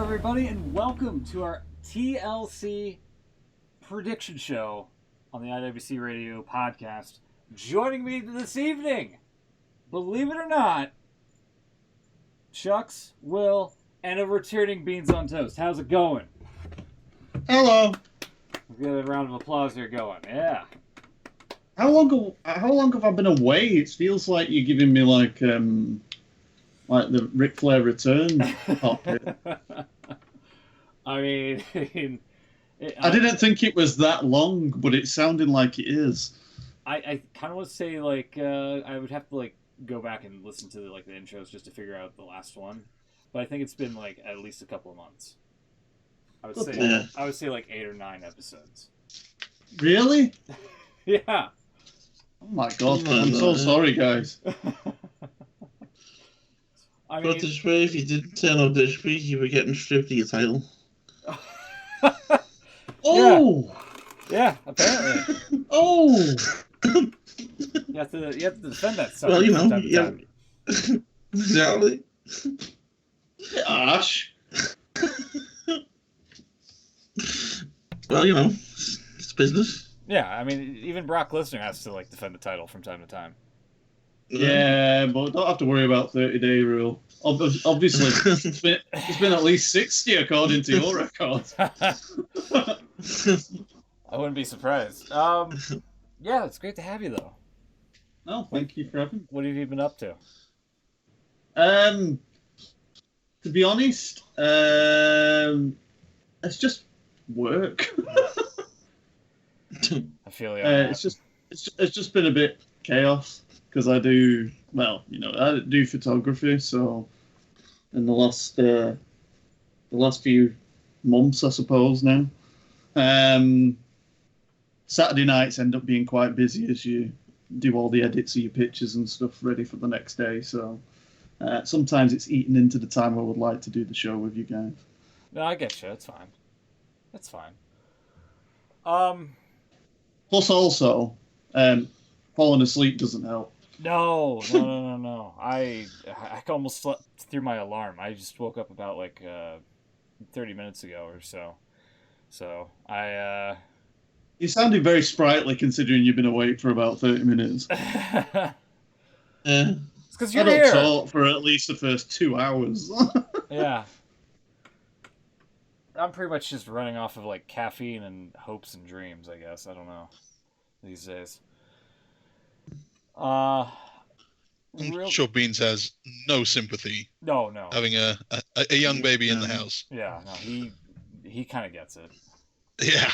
everybody, and welcome to our TLC prediction show on the IWC Radio podcast. Joining me this evening, believe it or not, Chucks, Will, and a returning Beans on Toast. How's it going? Hello. Let's get a round of applause here going. Yeah. How long have I been away? It feels like you're giving me like the Ric Flair return pop here. I mean, I didn't think it was that long, but it's sounding like it is. I kind of want to say like I would have to like go back and listen to the intros just to figure out the last one, but I think it's been like at least a couple of months. I would say like 8 or 9 episodes. Really? Yeah. Oh my god! I'm so sorry, guys. I mean, but this way, if you didn't turn up this week, you were getting stripped of your title. Oh! Yeah, apparently. Oh! You have to defend that stuff. Well, yeah. Exactly. Gosh. Well, it's business. Yeah, I mean, even Brock Lesnar has to defend the title from time to time. Yeah, but don't have to worry about 30-day rule. Obviously, it's been at least 60 according to your records. I wouldn't be surprised. Yeah, it's great to have you though. Oh, thank you for having me. What have you been up to? To be honest, it's just work. I feel you. It's just been a bit chaos. Because I do photography, so in the last few months, I suppose now, Saturday nights end up being quite busy as you do all the edits of your pictures and stuff ready for the next day. So sometimes it's eaten into the time I would like to do the show with you guys. No, I get you. It's fine. It's fine. Plus, also, falling asleep doesn't help. No. I almost slept through my alarm. I just woke up about 30 minutes ago or so. So You sounded very sprightly considering you've been awake for about 30 minutes. It's because you're here. I don't here. talk for at least the first 2 hours. Yeah. I'm pretty much just running off of caffeine and hopes and dreams, I guess. I don't know these days. I'm sure Beans has no sympathy. No. Having a young baby in the house. Yeah, no, he kind of gets it. Yeah.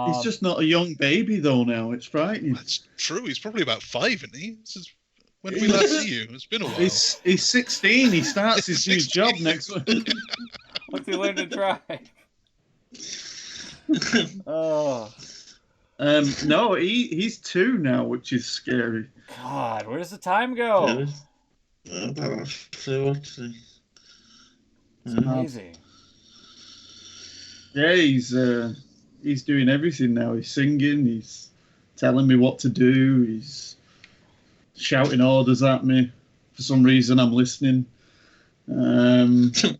He's just not a young baby though now. It's frightening. That's true. He's probably about 5, isn't he? When did we last see you? It's been a while. He's 16. He starts his new job next week. What's he learn to drive? Oh. No, he's 2 now, which is scary. God, where does the time go? It's amazing. Yeah, he's doing everything now. He's singing. He's telling me what to do. He's shouting orders at me. For some reason, I'm listening. But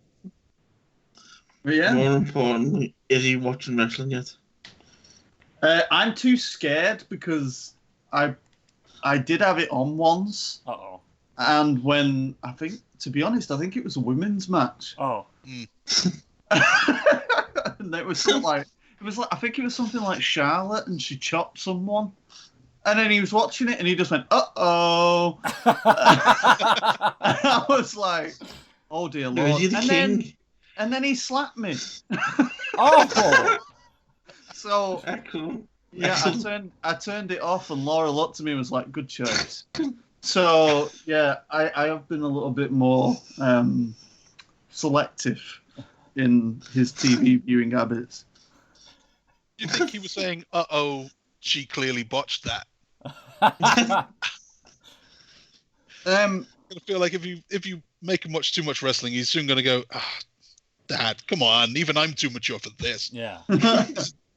yeah. More importantly, is he watching wrestling yet? I'm too scared because I did have it on once. Uh-oh. And when to be honest, I think it was a women's match. Oh. And it was I think it was something like Charlotte and she chopped someone. And then he was watching it and he just went, uh-oh. I was like, oh dear Lord. Is he the king? And then he slapped me. Oh. So Excellent. yeah, I turned it off, and Laura looked at me and was like, "Good choice." So yeah, I have been a little bit more selective in his TV viewing habits. Do you think he was saying, "Uh-oh, she clearly botched that"? Oh. I feel like if you make him watch too much wrestling, he's soon going to go, Dad, come on, even I'm too mature for this. Yeah.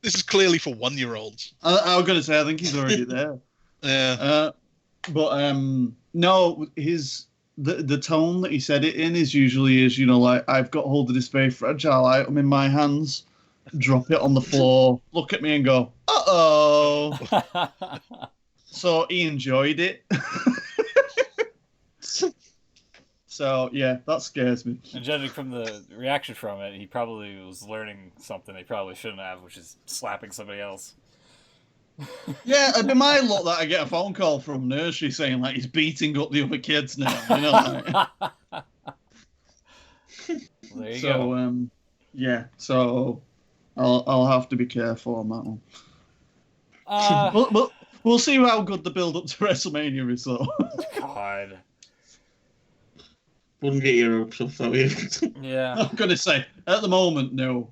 This is clearly for 1-year-olds. I was going to say, I think he's already there. Yeah. But no, his the tone that he said it in is usually like, I've got hold of this very fragile item in my hands, drop it on the floor, look at me and go, uh-oh. So he enjoyed it. So, yeah, that scares me. And judging from the reaction from it, he probably was learning something they probably shouldn't have, which is slapping somebody else. Yeah, it'd be my luck that I get a phone call from nursery saying, like, he's beating up the other kids now. Like. Well, there you go. Yeah, so I'll have to be careful on that one. We'll see how good the build-up to WrestleMania is, though. God. Wouldn't get your hopes up, though. Yeah. I'm going to say, at the moment, no.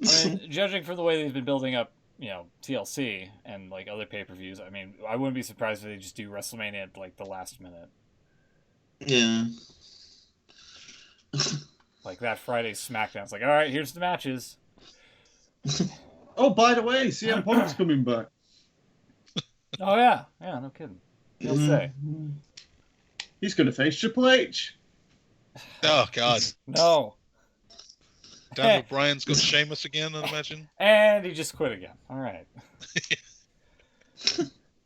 I mean, judging from the way they've been building up, TLC and, like, other pay-per-views, I mean, I wouldn't be surprised if they just do WrestleMania at, like, the last minute. Yeah. Like, that Friday SmackDown. It's like, all right, here's the matches. Oh, by the way, CM Punk's coming back. Oh, yeah. Yeah, no kidding. He'll say. He's going to face Triple H. Oh, God. No. Daniel Bryan's got Sheamus again, I imagine. And he just quit again. All right.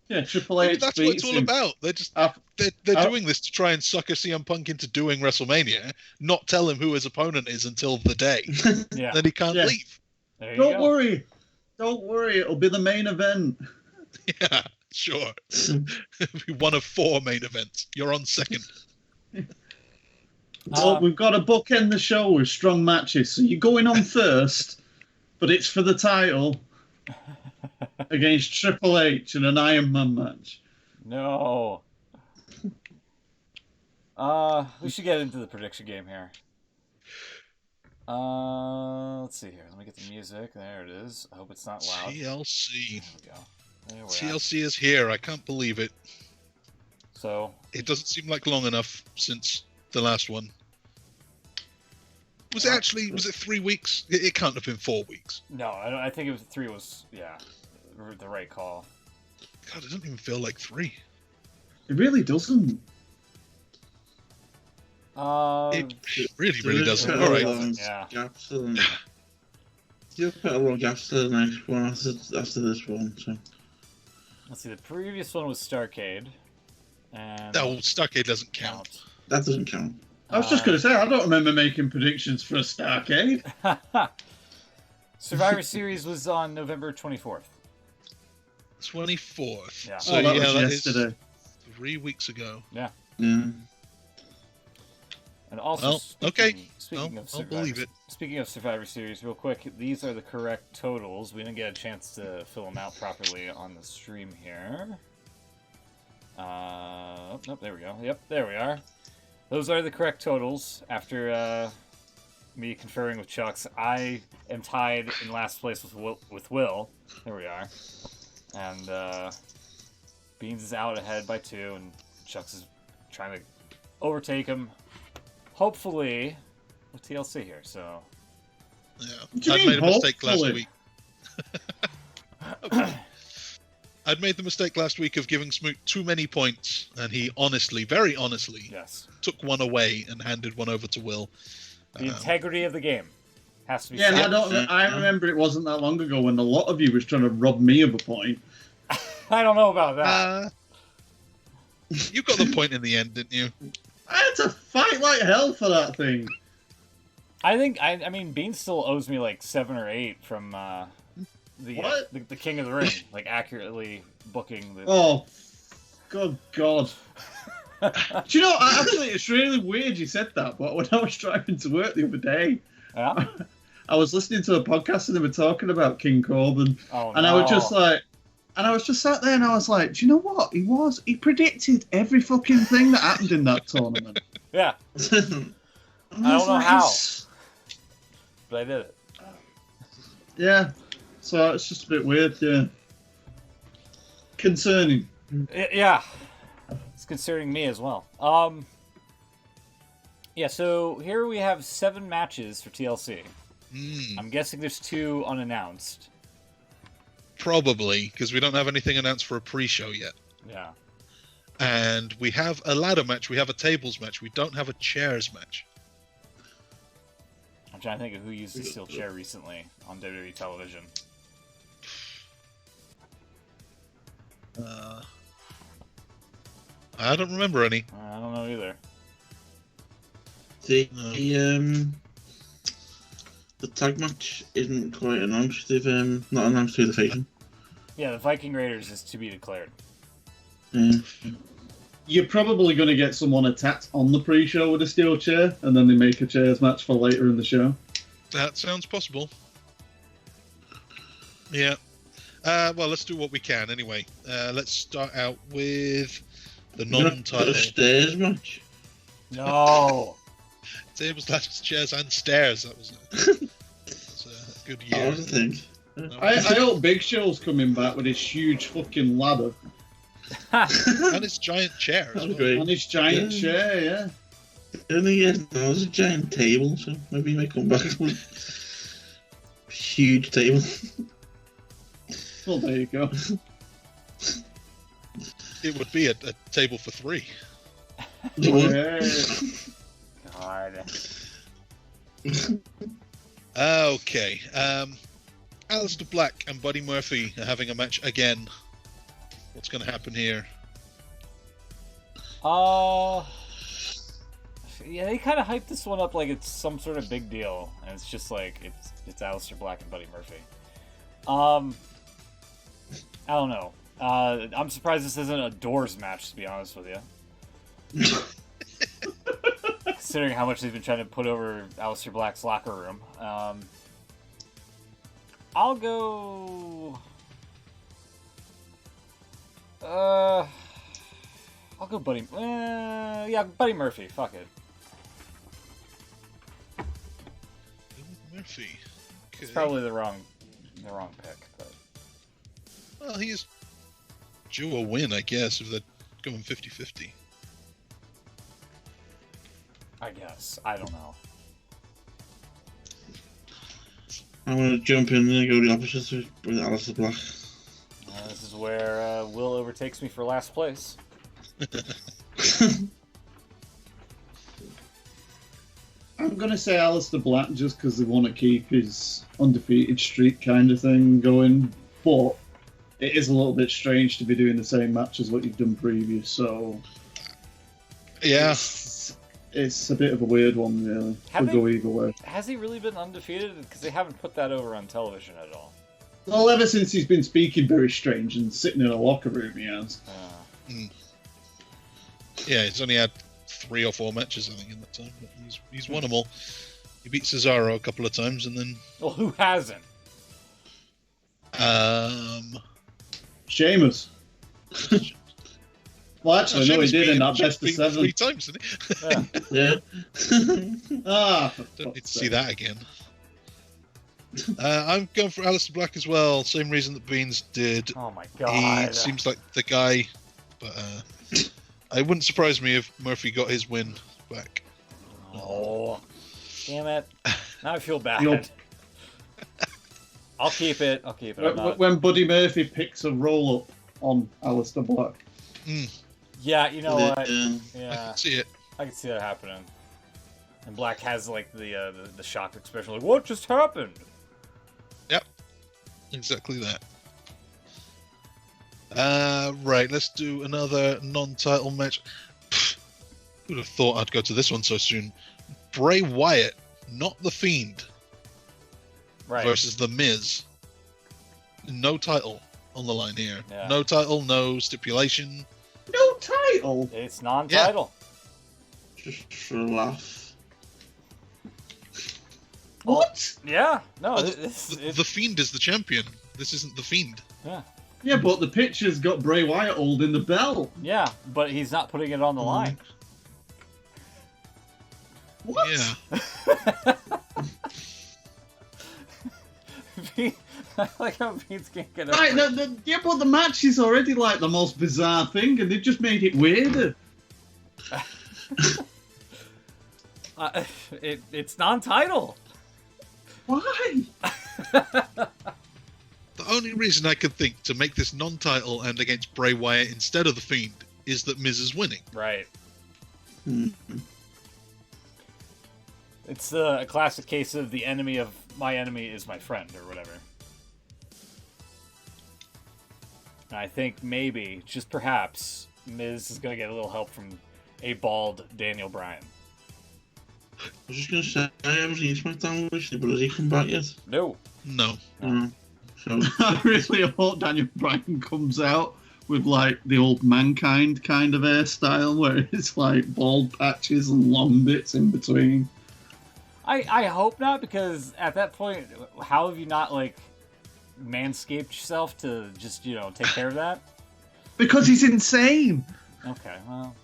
Yeah, Triple H. That's what it's all about. They're just they're doing this to try and sucker CM Punk into doing WrestleMania, not tell him who his opponent is until the day. Yeah. Then he can't leave. Don't worry. Don't worry. It'll be the main event. Yeah, sure. It'll be one of 4 main events. You're on second. Well, we've got to bookend the show with strong matches. So you're going on first, but it's for the title against Triple H in an Iron Man match. No. We should get into the prediction game here. Let's see here. Let me get the music. There it is. I hope it's not loud. TLC. There we go. TLC is here. I can't believe it. So it doesn't seem like long enough since the last one. Was it 3 weeks? It can't have been 4 weeks. No, I think it was 3 was, the right call. God, it doesn't even feel like 3. It really doesn't. It really doesn't. All right. Yeah. You'll put a long gap to the next one after this one. So. Let's see. The previous one was Starrcade. And no, Starrcade doesn't count. That doesn't count. I was just going to say, I don't remember making predictions for a Starrcade. Survivor Series was on November 24th. 24th. Yeah. So that was yesterday. Is 3 weeks ago. Yeah. Yeah. And also, I'll believe it. Speaking of Survivor Series, real quick, these are the correct totals. We didn't get a chance to fill them out properly on the stream here. Nope, there we go. Yep, there we are. Those are the correct totals. After me conferring with Chuck's, I am tied in last place with Will. There we are. And Beans is out ahead by 2, and Chuck's is trying to overtake him. Hopefully, with TLC here. So. Yeah, I made a mistake last week. I'd made the mistake last week of giving Smoot too many points, and he very honestly, took one away and handed one over to Will. The integrity of the game has to be. Yeah, and I remember it wasn't that long ago when a lot of you was trying to rob me of a point. I don't know about that. You got the point in the end, didn't you? I had to fight like hell for that thing. I think I mean Bean still owes me like 7 or 8 from the King of the Ring, like accurately booking the. Oh, good God! Do you know? Actually, it's really weird you said that. But when I was driving to work the other day, I was listening to a podcast and they were talking about King Corbin, and I was just like. And I was just sat there and I was like, do you know what? He predicted every fucking thing that happened in that tournament. Yeah. I don't know how. But I did it. Yeah. So it's just a bit weird, yeah. Concerning. Yeah. It's concerning me as well. Yeah, so here we have 7 matches for TLC. I'm guessing there's 2 unannounced. Probably, because we don't have anything announced for a pre-show yet. Yeah. And we have a ladder match. We have a tables match. We don't have a chairs match. I'm trying to think of who used a steel chair recently on WWE television. I don't remember any. I don't know either. The tag match isn't quite announced. They've not announced who they're facing. Yeah, the Viking Raiders is to be declared. You're probably going to get someone attacked on the pre-show with a steel chair, and then they make a chairs match for later in the show. That sounds possible. Yeah. Well, let's do what we can anyway. Let's start out with the non-title. Stairs match? No! Tables, ladders, chairs, and stairs. That was a good year. I was think. I hope Big Show's coming back with his huge fucking ladder. And his giant chair as well. Great. And his giant chair, yeah. There was a giant table, so maybe he may come back with a huge table. Well, there you go. It would be a table for three. Yeah. God. Okay. Aleister Black and Buddy Murphy are having a match again. What's going to happen here? Yeah, they kind of hyped this one up like it's some sort of big deal, and it's just like it's Aleister Black and Buddy Murphy. I don't know. I'm surprised this isn't a doors match, to be honest with you. Considering how much they've been trying to put over Aleister Black's locker room. I'll go... I'll go Buddy... yeah, Buddy Murphy. Fuck it. Murphy. Okay. It's probably the wrong pick, but... Well, he's due a win, I guess, if they're going 50-50. I guess. I don't know. I'm going to jump in there and go the opposite with Aleister Black. This is where Will overtakes me for last place. I'm going to say Aleister Black just because they want to keep his undefeated streak kind of thing going, but it is a little bit strange to be doing the same match as what you've done previous, so... Yeah. It's a bit of a weird one, really. Could go either way. Has he really been undefeated? Because they haven't put that over on television at all. Well, ever since he's been speaking very strange and sitting in a locker room, he has. Yeah, he's only had 3 or 4 matches, I think, in that time. But he's won them all. He beat Cesaro a couple of times, and then... Well, who hasn't? Sheamus. Well, actually, no, he did in that best of 7. 3 times, didn't he? Yeah. Don't need to see that again. I'm going for Aleister Black as well. Same reason that Beans did. Oh my god. He seems like the guy, but it wouldn't surprise me if Murphy got his win back. Oh, damn it! Now I feel bad. I'll keep it. When Buddy Murphy picks a roll up on Aleister Black. Yeah, you know what? Yeah, I can see it. I can see that happening. And Black has like the shocked expression, like what just happened? Yep, exactly that. Right, let's do another non-title match. Who'd have thought I'd go to this one so soon? Bray Wyatt, not the Fiend, right, versus The Miz. No title on the line here. Yeah. No title, no stipulation. No title. It's non-title. Yeah. Just for a laugh. What? Yeah. No. The Fiend is the champion. This isn't the Fiend. Yeah. Yeah, but the picture's got Bray Wyatt holding the belt. Yeah, but he's not putting it on the line. What? Yeah. I like how Vince can't get Right, yeah, but the match is already like the most bizarre thing, and they've just made it weirder. It's non-title. Why? The only reason I could think to make this non-title and against Bray Wyatt instead of the Fiend is that Miz is winning. Right. Mm-hmm. It's a classic case of the enemy of my enemy is my friend, or whatever. And I think maybe, just perhaps, Miz is going to get a little help from a bald Daniel Bryan. I was just going to say, I haven't seen SmackDown recently, but has he come back yet? No. No. So I really hope Daniel Bryan comes out with like the old Mankind kind of hairstyle, where it's like bald patches and long bits in between. I hope not, because at that point, how have you not, like, manscaped yourself to just, take care of that? Because he's insane. Okay, well,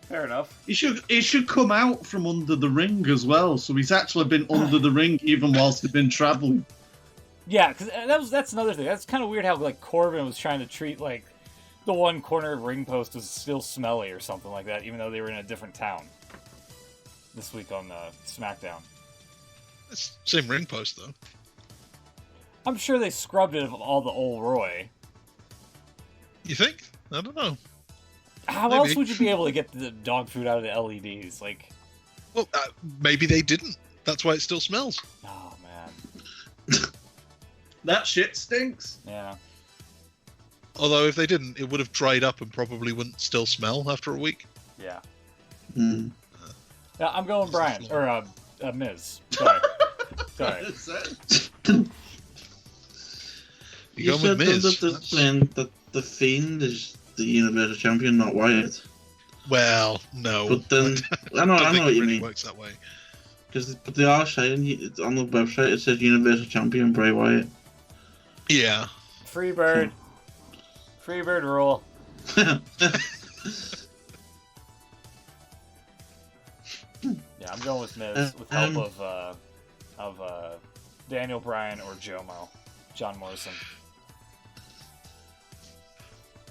fair enough. He should come out from under the ring as well, so he's actually been under the ring even whilst he's been traveling. Yeah, because that's another thing. That's kind of weird how, like, Corbin was trying to treat, like, the one corner ring post was still smelly or something like that, even though they were in a different town. This week on SmackDown. It's same ring post, though. I'm sure they scrubbed it of all the old Roy. You think? I don't know. How Maybe. else would you be able to get the dog food out of the LEDs? Like, Well, maybe they didn't. That's why it still smells. oh man, That shit stinks. yeah. Although if they didn't, it would have dried up and probably wouldn't still smell after a week. Yeah. Mm. Yeah, I'm going Brian or Miz. Sorry. Sorry. You going said with Miz? that the Fiend is the Universal Champion, not Wyatt. Well, no. But then I know don't think what it you really mean. works that way. But they are saying on the website it says Universal Champion Bray Wyatt. Yeah. Free bird. Free bird rule. Yeah, I'm going with Miz with help of Daniel Bryan or Jomo, John Morrison.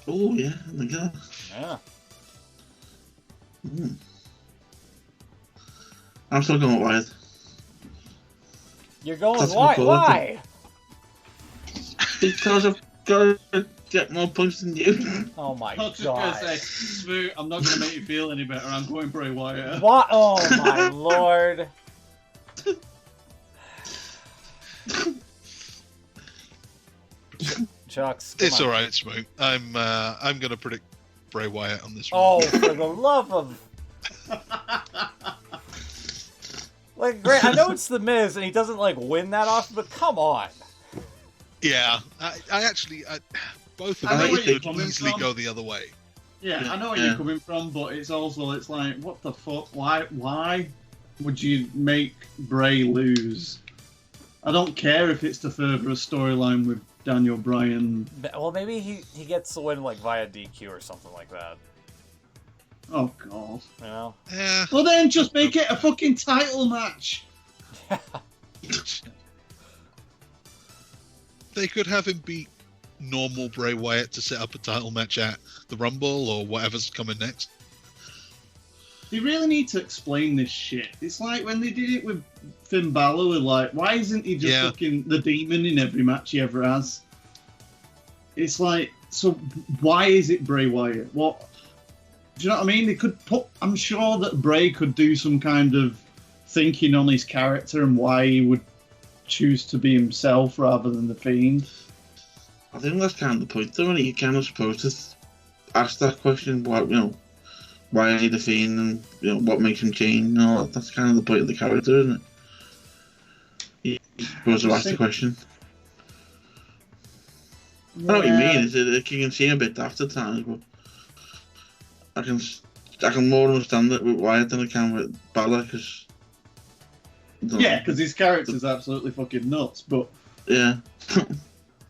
Oh yeah, my God. Yeah. Mm. I'm still going with Wyatt. You're going That's why? cool. Why? Because I've got to get more points than you. Oh my I was just god. gonna say, Smoot, I'm not gonna make you feel any better. I'm going Bray Wyatt. What? Oh my lord. Chucks. come It's on. alright, Smoke. I'm going to predict Bray Wyatt on this one. Oh, for the love of. Like, great. I know it's the Miz, and he doesn't like win that often, but come on. Yeah. I actually... both of I know them where you're could coming easily from. go the other way. Yeah, I know where Yeah. you're coming from, but it's like, what the fuck? Why would you make Bray lose? I don't care if it's to further a storyline with Daniel Bryan. Well, maybe he gets the win like via DQ or something like that. Oh god. You know? Yeah. Well then, just make it a fucking title match. They could have him beat normal Bray Wyatt to set up a title match at the Rumble or whatever's coming next. They really need to explain this shit. It's like when they did it with Finn Balor, like, why isn't he just Yeah. fucking the demon in every match he ever has? It's like, so why is it Bray Wyatt? What? Do you know what I mean? They could put. I'm sure that Bray could do some kind of thinking on his character and why he would choose to be himself rather than the Fiend. I think that's kind of the point, though. You're kind of supposed to ask that question. Why is he the Fiend, and what makes him change? And all that. That's kind of the point of the character, isn't it? You're supposed to ask the question. I know what you mean. You can see a bit daft at times, but I can more understand it with Wyatt than I can with Balor, because Yeah, because his character's absolutely fucking nuts. But yeah.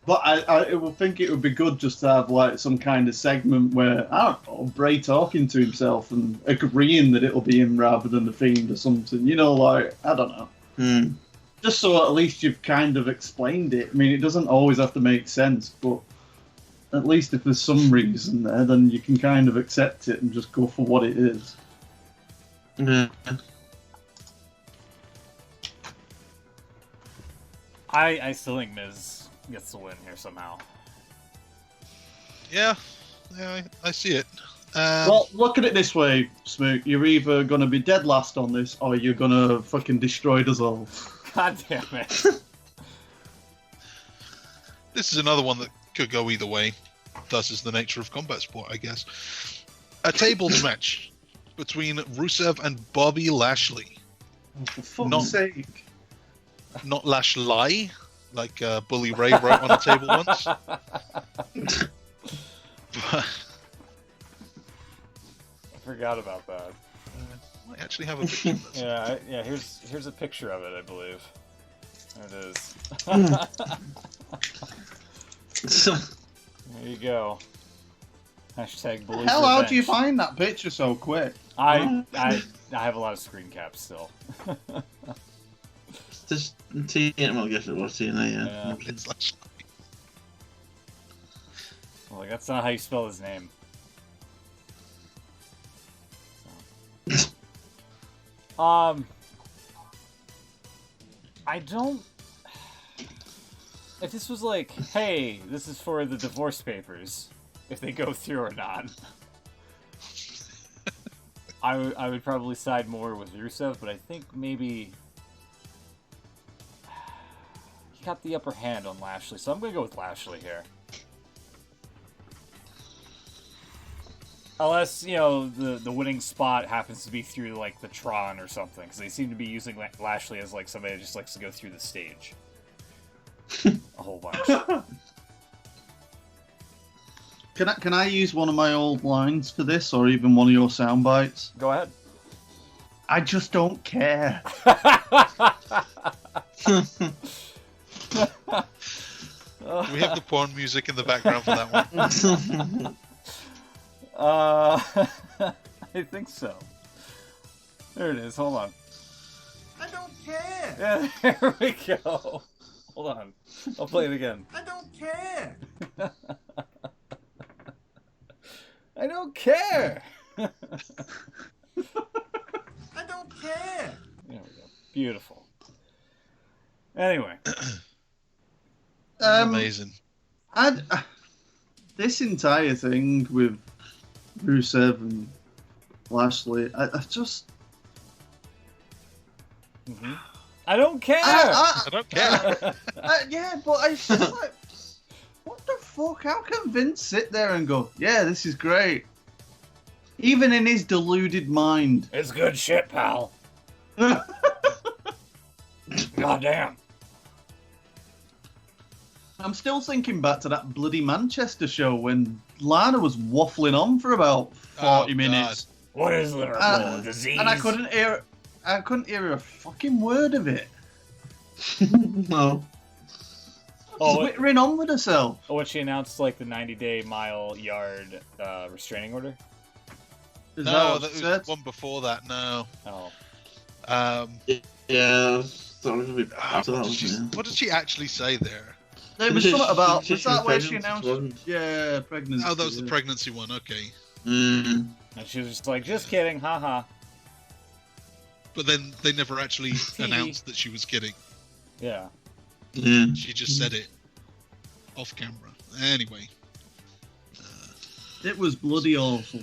But I would think it would be good just to have like some kind of segment where, I don't know, Bray talking to himself and agreeing that it'll be him rather than the Fiend or something. You know, like, I don't know. Hmm. Just so at least you've kind of explained it. I mean, it doesn't always have to make sense, but at least if there's some reason there, then you can kind of accept it and just go for what it is. Yeah. I still think Miz gets the win here somehow. Yeah. Yeah, I see it. Well, look at it this way, Smook. You're either going to be dead last on this, or you're going to fucking destroy us all. God damn it. This is another one that could go either way. Thus is the nature of combat sport, I guess. A tables match between Rusev and Bobby Lashley. For fuck's Not- sake. Not Lashley, like Bully Ray wrote on a table once. But, I forgot about that. I actually have a picture of this. Yeah. Here's a picture of it, I believe. There it is. There you go. Hashtag Bully's Hell, how do you Revenge. find that picture so quick? I have a lot of screen caps still. Just TNA, well, I guess it was TNA, yeah. Yeah. It's Lashley. Well, that's not how you spell his name. I don't. If this was like, hey, this is for the divorce papers, if they go through or not, I would probably side more with Rusev, but I think maybe he got the upper hand on Lashley, so I'm gonna go with Lashley here. Unless, you know, the winning spot happens to be through, like, the Tron or something, because they seem to be using Lashley as, like, somebody that just likes to go through the stage. A whole bunch. Can I use one of my old lines for this, or even one of your sound bites? Go ahead. I just don't care. Do we have the porn music in the background for that one? I think so. There it is. Hold on. I don't care. Yeah, there we go. Hold on. I'll play it again. I don't care. I don't care. I don't care. There we go. Beautiful. Anyway. Amazing. This entire thing with Rusev and Lashley, I just... Mm-hmm. I don't care. I don't care. Yeah, but I just like, what the fuck? How can Vince sit there and go, yeah, this is great? Even in his deluded mind. It's good shit, pal. Goddamn. I'm still thinking back to that bloody Manchester show when Lana was waffling on for about 40 minutes. What is Liverpool? Disease? And I couldn't hear a fucking word of it. No. Twittering on with herself. Oh, when she announced like the 90-day mile-yard restraining order? Is No, that that what was one before that. No. Oh. Yeah, that was a bit after that, wasn't it? What did she actually say there? There was something about. She Was that where she pregnant, announced? wasn't Yeah, pregnancy. Oh, that was the yeah. pregnancy one. Okay. Mm. And she was just like, just kidding, haha. But then they never actually TV. announced that she was kidding. Yeah. Yeah. She just said it off camera. Anyway. It was bloody awful.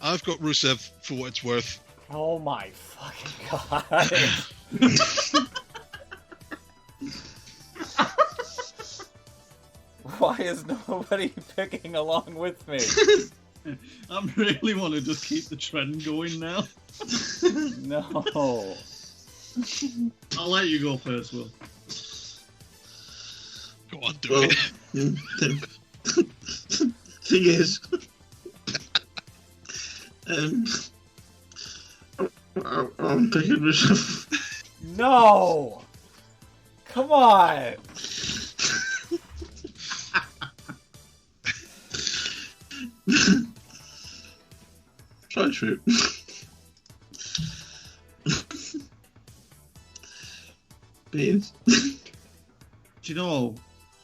I've got Rusev for what it's worth. Oh my fucking god. Why is nobody picking along with me? I really want to just keep the trend going now. No. I'll let you go first, Will. Go on, do Well, it. thing is, I'm picking myself. No! Come on! Try shoot. Beans. Do you know,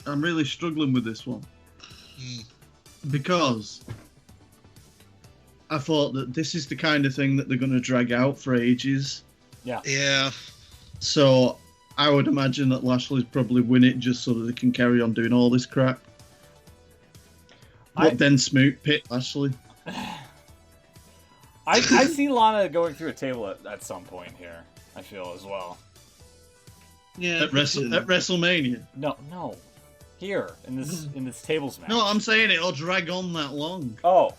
I'm really struggling with this one. Because I thought that this is the kind of thing that they're going to drag out for ages. Yeah. So I would imagine that Lashley's probably win it just so that they can carry on doing all this crap. then Smoot pit Lashley. I see Lana going through a table at some point here. I feel as well. Yeah. At WrestleMania. No, here in this tables match. No, I'm saying it'll drag on that long. Oh.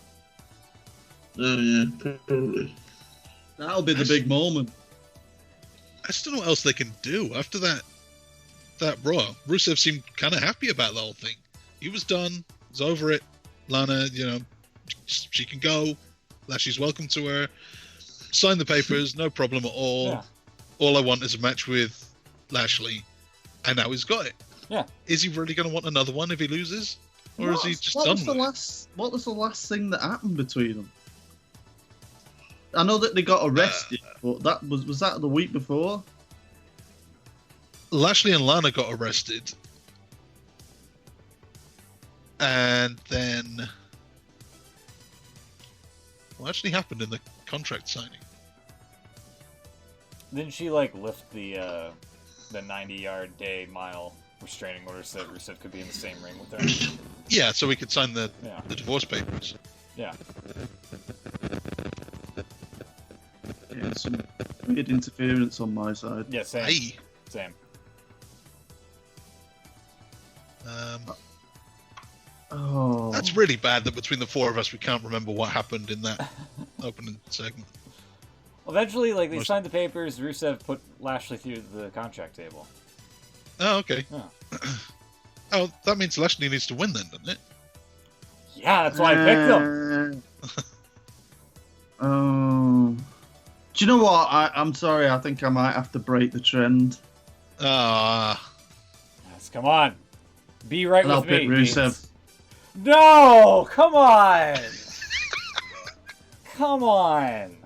Oh yeah, probably. That'll be the big moment. I just don't know what else they can do after that Raw. Rusev seemed kind of happy about the whole thing. He was done. He's over it. Lana, she can go. Lashley's welcome to her. Sign the papers, no problem at all. Yeah. All I want is a match with Lashley. And now he's got it. Yeah. Is he really going to want another one if he loses? Or is he just done with it? What was the last thing that happened between them? I know that they got arrested, but was that the week before? Lashley and Lana got arrested. And then what actually happened in the contract signing? Didn't she lift the 90-yard mile restraining order so that Rusev could be in the same ring with her? Yeah, so we could sign the divorce papers. Yeah. Yeah, some weird interference on my side. Yeah, same. Aye. Same. That's really bad that between the four of us we can't remember what happened in that opening segment. Eventually, they signed the papers. Rusev put Lashley through the contract table. Oh, okay. Yeah. Oh, that means Lashley needs to win then, doesn't it? Yeah, that's why I picked them. Do you know what? I'm sorry. I think I might have to break the trend. Yes, come on. Be right I'll with me. pick Rusev. No! Come on! Come on!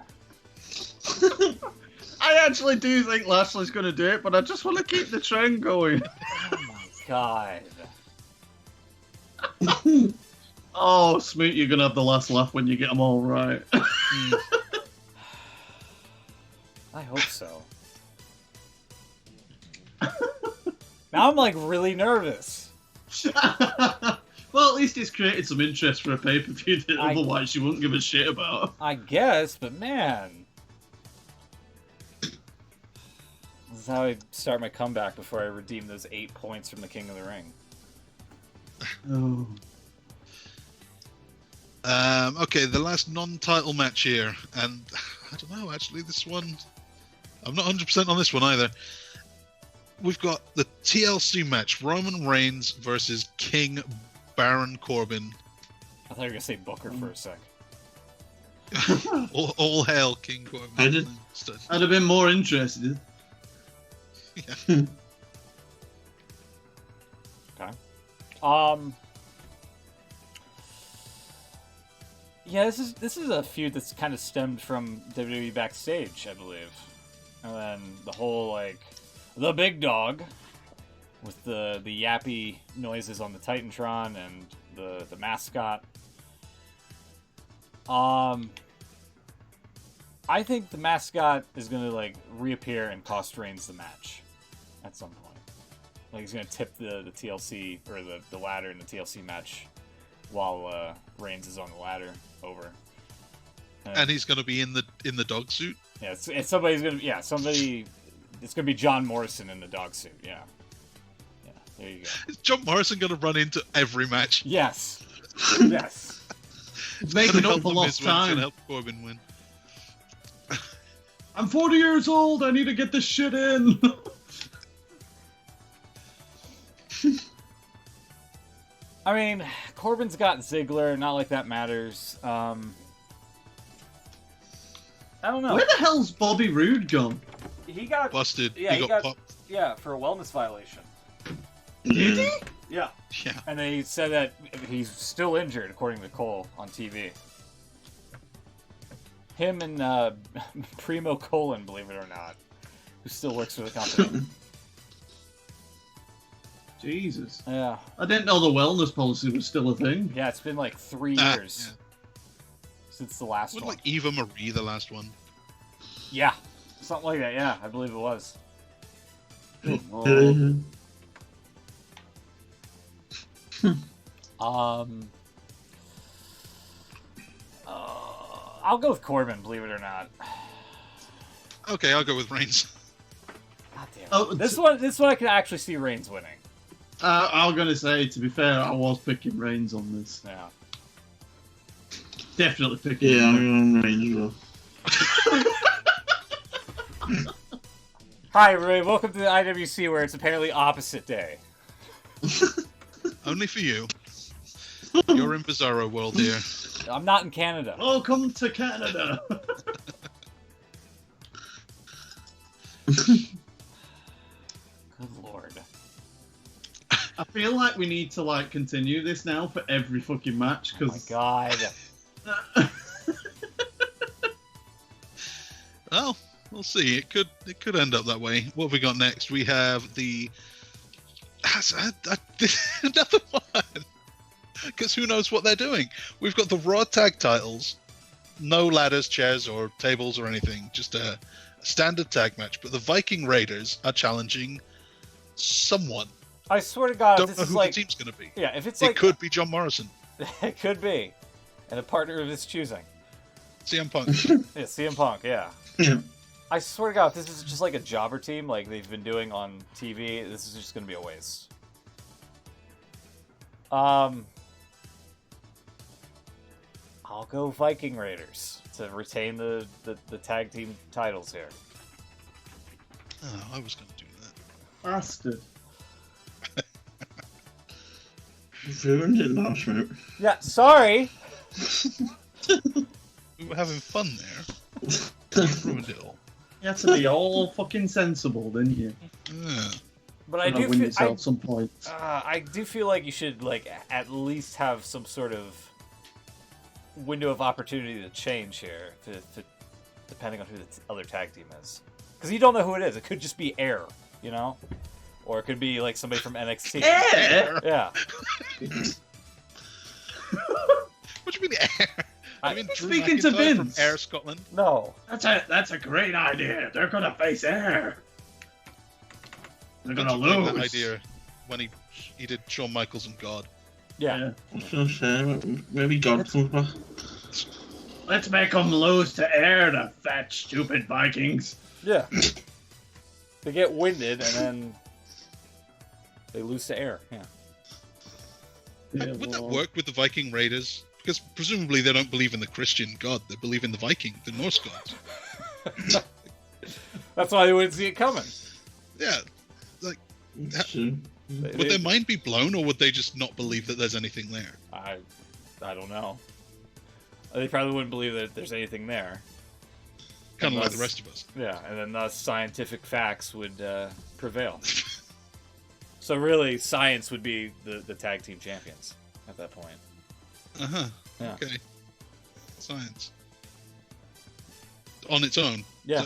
I actually do think Lashley's going to do it, but I just want to keep the trend going. Oh my god. Oh, Smoot, you're going to have the last laugh when you get them all right. I hope so. Now I'm really nervous. Well, at least it's created some interest for a pay-per-view that otherwise you wouldn't give a shit about. I guess, but man. This is how I start my comeback before I redeem those 8 points from the King of the Ring. Oh. Okay, the last non-title match here, and I don't know, actually, this one, I'm not 100% on this one either. We've got the TLC match, Roman Reigns versus King Baron Corbin. I thought you were going to say Booker for a sec. all hail King Corbin. I'd have been more interested. Yeah. Okay. Yeah, this is a feud that's kind of stemmed from WWE backstage, I believe. And then the whole the big dog with the yappy noises on the Titantron and the mascot. I think the mascot is gonna reappear and cost Reigns the match at some point. He's gonna tip the TLC or the ladder in the TLC match while Reigns is on the ladder over. And he's gonna be in the dog suit. Yeah, it's somebody's gonna somebody. It's gonna be John Morrison in the dog suit. Yeah. There you go. Is John Morrison gonna run into every match? Yes. Yes. It's making up for lost time. Help Corbin win. I'm 40 years old. I need to get this shit in. I mean, Corbin's got Ziggler. Not like that matters. I don't know. Where the hell's Bobby Roode gone? He got busted. Yeah, he got popped. Yeah, for a wellness violation. Did he? Yeah. Yeah. And they said that he's still injured, according to Cole on TV. Him and Primo Colon, believe it or not, who still works for the company. Jesus. Yeah. I didn't know the wellness policy was still a thing. Yeah, it's been 3 years since the last one. Wasn't Eva Marie the last one? Yeah. Something like that, yeah. I believe it was. I'll go with Corbin, believe it or not. Okay, I'll go with Reigns. God damn it. Oh, This one I can actually see Reigns winning. I'm gonna say, to be fair, I was picking Reigns on this. Yeah. Definitely picking. Yeah, I'm on Reigns as well. Hi, everybody. Welcome to the IWC, where it's apparently opposite day. Only for you. You're in Bizarro world here. I'm not in Canada. Welcome to Canada. Good lord. I feel like we need to like continue this now for every fucking match Oh my because. god. Well, we'll see. It could end up that way. What have we got next? We have the another one. Because who knows what they're doing? We've got the Raw tag titles, no ladders, chairs, or tables or anything. Just a standard tag match. But the Viking Raiders are challenging someone. I swear to God, Don't this know is who like the team's going to be. yeah, if it's It like could be John Morrison, it could be, and a partner of his choosing. CM Punk. Yeah, CM Punk. Yeah. Yeah. I swear to God, if this is just like a jobber team like they've been doing on TV, this is just going to be a waste. I'll go Viking Raiders to retain the tag team titles here. Oh, I was going to do that. Bastard. You've ruined it last minute. Yeah, sorry. We were having fun there. You ruined it all. You had to be all fucking sensible, didn't you? Yeah. But I Trying to do win feel yourself some points. I do feel like you should like at least have some sort of window of opportunity to change here, to depending on who the other tag team is, because you don't know who it is. It could just be Air, you know, or it could be like somebody from NXT. Air? Yeah. What do you mean Air? I mean, Drew Speaking to McIntyre from Vince. Air Scotland. No. That's a great idea. They're gonna face Air. They're gonna Vince brought lose. that idea when he did Shawn Michaels and God. Yeah. I was going to say, maybe God comes back. Let's make them lose to Air, the fat, stupid Vikings. Yeah. They get winded and then they lose to Air. Yeah. Yeah, Would that well, work with the Viking Raiders? Because presumably they don't believe in the Christian God. They believe in the Viking, the Norse gods. That's why they wouldn't see it coming. Yeah. Like, So, would their mind be blown, or would they just not believe that there's anything there? I don't know. They probably wouldn't believe that there's anything there. Kind of like Unless- the rest of us. Yeah, and then thus scientific facts would prevail. So really, science would be the tag team champions at that point. Uh-huh. Yeah. Okay. Science. On its own. Yeah.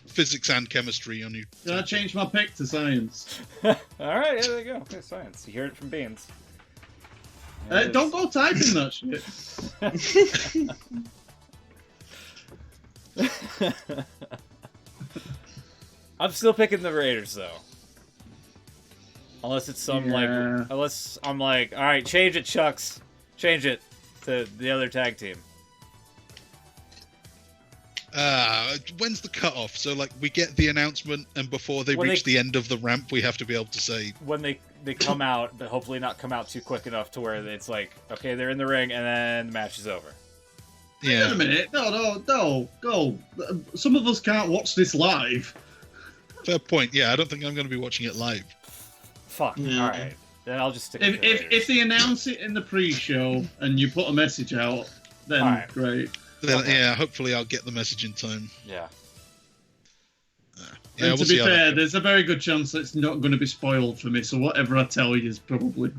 Physics and chemistry on you. Can I change my pick to science? All right, yeah, there you go. Okay, science. You hear it from Beans. There it Don't is. go typing that shit. I'm still picking the Raiders though. Unless it's some Yeah. unless I'm like, all right, change it, Chucks. Change it to the other tag team. When's the cutoff? So, like, we get the announcement, and before they When reach they- the end of the ramp, we have to be able to say, When they come out, but hopefully not come out too quick enough to where it's like, okay, they're in the ring, and then the match is over. Wait a yeah. minute. No. Some of us can't watch this live. Fair point. Yeah, I don't think I'm going to be watching it live. Fuck. Yeah. All right. Then I'll just stick with If, the if, Raiders. if they announce it in the pre-show and you put a message out, then Alright. great. Then, Okay. yeah, hopefully I'll get the message in time. Yeah. Yeah, And we'll to see be how that fair, goes. there's a very good chance that it's not going to be spoiled for me, so whatever I tell you is probably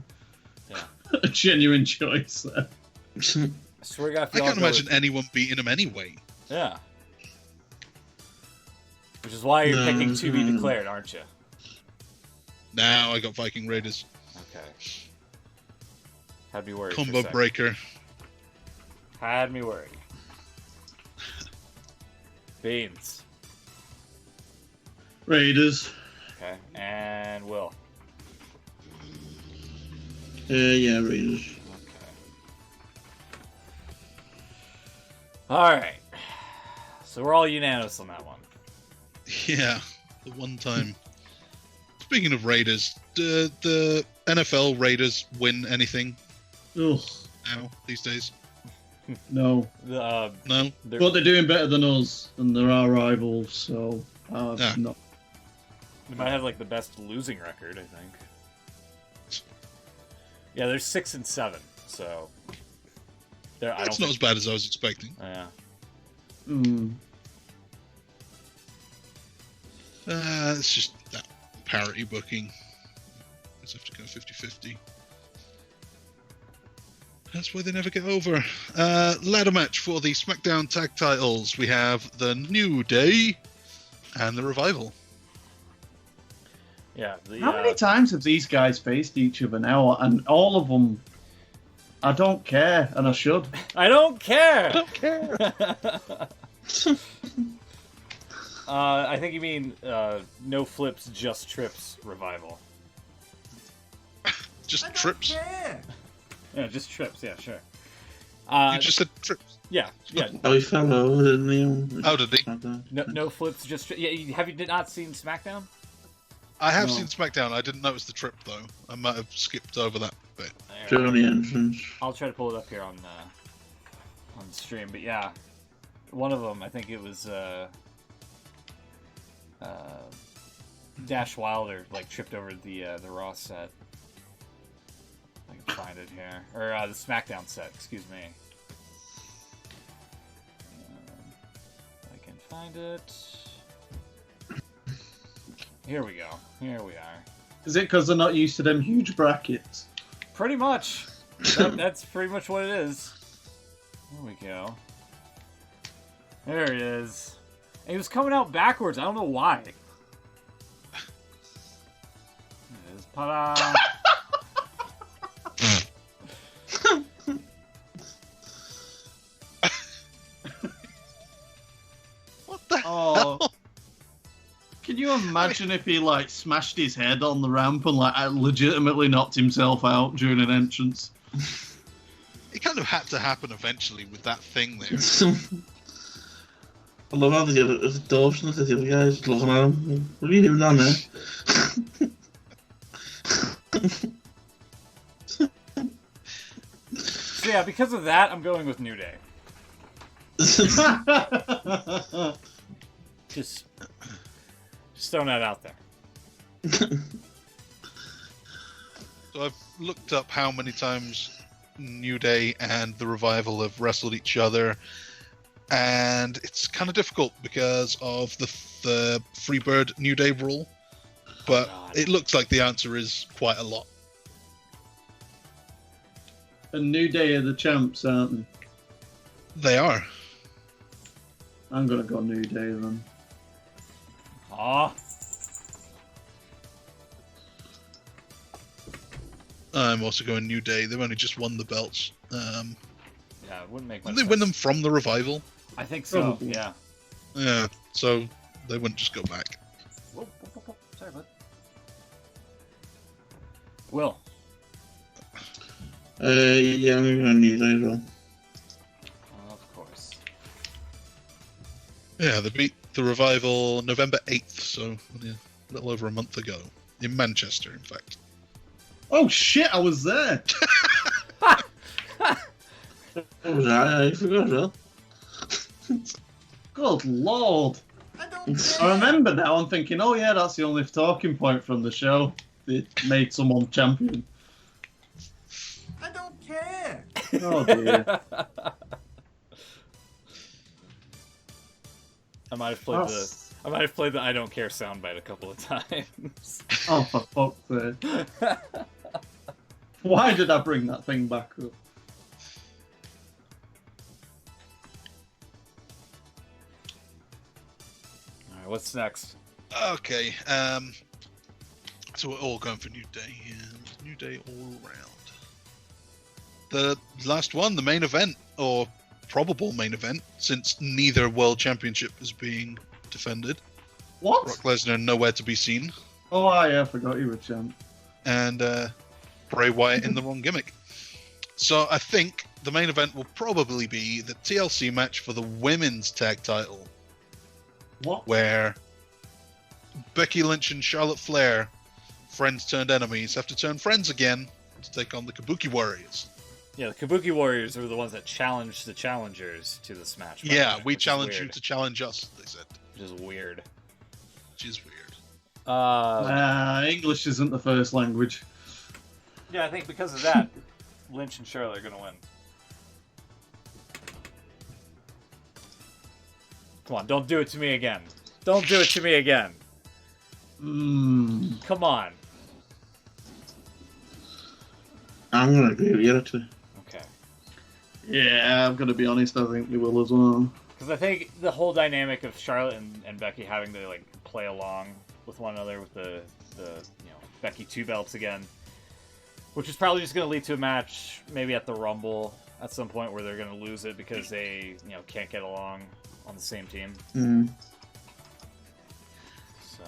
Yeah. a genuine choice there. I swear to God, if I y'all can't go imagine with- anyone beating him anyway. Yeah. Which is why you're No, picking to be no. declared, aren't you? Now I got Viking Raiders. Okay. Had me worried. for a Combo second. breaker. Had me worried. Beans. Raiders. Okay. And Will. yeah, Raiders. Okay. All right. So we're all unanimous on that one. Yeah, the one time. Speaking of Raiders, do the NFL Raiders win anything Ugh, now these days? no. No. But they're doing better than us, and they're our rivals, so not. They might have like the best losing record, I think. Yeah, they're 6-7, so That's not as bad as I was expecting. Yeah. It's just that parity booking. Just have to go 50-50. That's why they never get over. Ladder match for the SmackDown tag titles. We have the New Day and the Revival. Yeah. How many times have these guys faced each other now? And all of them, I don't care, and I should. I don't care! I don't care! I think you mean no flips, just trips Revival. Just trips? Yeah, just trips, yeah, sure. You just said trips. Yeah. Oh, he fell over, didn't he? Oh, did he? No flips, just trips. Yeah, have you not seen SmackDown? I have seen SmackDown. I didn't notice the trip, though. I might have skipped over that bit. During the entrance. I'll try to pull it up here on stream, but yeah. One of them, I think it was Dash Wilder, like, tripped over the Raw set. I can find it here. Or the SmackDown set, excuse me. I can find it. Here we go. Here we are. Is it because they're not used to them huge brackets? Pretty much. That's pretty much what it is. There we go. There it is. And he was coming out backwards. I don't know why. There it is. Ta-da! What the hell? Can you imagine if he like smashed his head on the ramp and like legitimately knocked himself out during an entrance? It kind of had to happen eventually with that thing there. I love how the Dawson and the other guys looking at him. What are you doing down there? So yeah, because of that, I'm going with New Day. Just throwing that out there. So I've looked up how many times New Day and the Revival have wrestled each other, and it's kind of difficult because of the Freebird New Day rule, but it looks like the answer is quite a lot. And New Day are the champs, aren't they? They are. I'm gonna go New Day then. Aw. I'm also going New Day. They've only just won the belts. Yeah, it wouldn't make much Didn't they sense. win them from the Revival? I think so, Probably. yeah. Yeah, so they wouldn't just go back. Whoa. Sorry, bud. Will. Yeah, I'm going to New Day as well. Of course. Yeah, they beat the Revival November 8th, so yeah, a little over a month ago. In Manchester, in fact. Oh shit! I was there. What was that? I forgot as well. Good lord! I remember now. I'm thinking, oh yeah, that's the only talking point from the show. It made someone champion. I don't care. Oh dear. I might have played the I don't care soundbite a couple of times. Oh, for fuck's sake. Why did I bring that thing back up? Alright, what's next? Okay, so we're all going for New Day, yeah. New Day all around. The last one, the main event, or probable main event, since neither World Championship is being defended. What? Brock Lesnar nowhere to be seen, Oh, yeah, I forgot you were champ. and Bray Wyatt in the wrong gimmick. So I think the main event will probably be the TLC match for the women's tag title, What? where Becky Lynch and Charlotte Flair, friends turned enemies, have to turn friends again to take on the Kabuki Warriors. Yeah, the Kabuki Warriors were the ones that challenged the challengers to this match. Yeah, we challenge you to challenge us, they said. Which is weird. Which is weird. English isn't the first language. Yeah, I think because of that, Lynch and Charlotte are going to win. Come on, don't do it to me again. Don't do it to me again. Come on. I'm going to agree with you, actually. Okay. Yeah, I'm going to be honest, I think they will as well. Because I think the whole dynamic of Charlotte and Becky having to like play along with one another with the Becky 2 belts again, which is probably just going to lead to a match maybe at the Rumble at some point where they're going to lose it because they can't get along on the same team. So